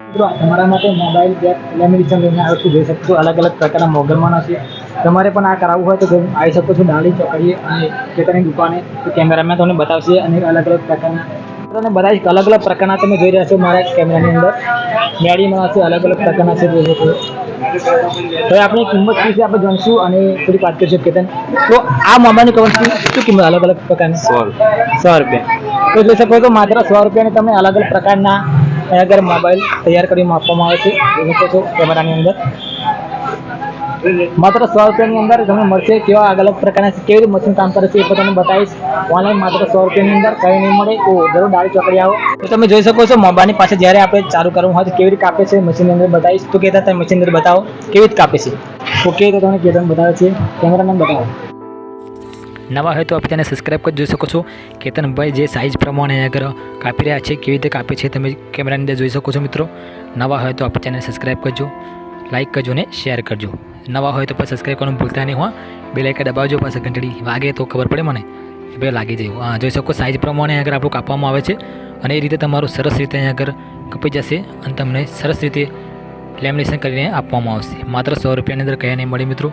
મિત્રો તમારા માટે મોબાઈલ ગેસ લેમિનેશન લઈને આવ્યો છું. જોઈ શકો છો અલગ અલગ પ્રકારના મોગલમાંના છે. તમારે પણ આ કરાવવું હોય તો આવી શકો છો ડાળી ચોકડીએ અને ખેતરની દુકાને તો કેમેરામેન તમને બતાવશે અને અલગ અલગ પ્રકારના તમને બતાવીશ. અલગ અલગ પ્રકારના તમે જોઈ રહ્યા છો મારા કેમેરાની અંદર મેળીમાં છે, અલગ અલગ પ્રકારના છે. જોઈ શકો હવે આપણી કિંમત વિશે આપણે જાણીશું અને થોડીક વાત કરીશું. કેતન, તો આ મોબાઈલની કિંમત શું કિંમત અલગ અલગ પ્રકારની? 100 રૂપિયા. તો જોઈ શકો છો માત્ર 100 રૂપિયાની તમને અલગ અલગ પ્રકારના આગળ મોબાઈલ તૈયાર કરીને આપવામાં આવે છે. જોઈ શકો છો કેમેરાની અંદર માત્ર 100 રૂપિયાની અંદર તમને મળશે. કેવા અલગ અલગ પ્રકારના કેવી રીતે મશીન કામ કરે છે એ પણ તમને બતાવીશ. ઓનલાઈન માત્ર 100 રૂપિયાની અંદર કંઈ નહીં મળે તો જરૂર ડાળી ચોકડી આવો. તો તમે જોઈ શકો છો મોબાઈલની પાસે જ્યારે આપણે ચાલુ કરવું હોય તો કેવી રીતે કાપે છે મશીનની અંદર બતાવીશ. તો કહેતા તમે મશીન અંદર બતાવો કેવી રીતે કાપે છે. ઓકે, તો તમને કેતન બતાવે છે, કેમેરામેન બતાવો. નવા હોય તો આપ તેને સબસ્ક્રાઈબ કરી જોઈ શકો છો. કેતનભાઈ જે સાઇઝ પ્રમાણે આગળ કાપી રહ્યા છે, કેવી રીતે કાપે છે તમે કેમેરાની અંદર જોઈ શકો છો. મિત્રો નવા હોય તો આપ ચેનલ સબસ્ક્રાઈબ કરજો, લાઇક કરજો ને શેર કરજો. નવા હોય તો પછી સબસ્ક્રાઈબ કરવાનું ભૂલતા નહીં. હો બે લાઇક દબાવજો, પાછળ ઘંટડી વાગે તો ખબર પડે મને કે બે લાગી જાય. હા, જોઈ શકો સાઇઝ પ્રમાણે આગળ આપણું કાપવામાં આવે છે અને એ રીતે તમારું સરસ રીતે આગળ કપાઈ જશે અને તમને સરસ રીતે લેમિનેશન કરીને આપવામાં આવશે. માત્ર 100 રૂપિયાની અંદર કયા નહીં મળે મિત્રો.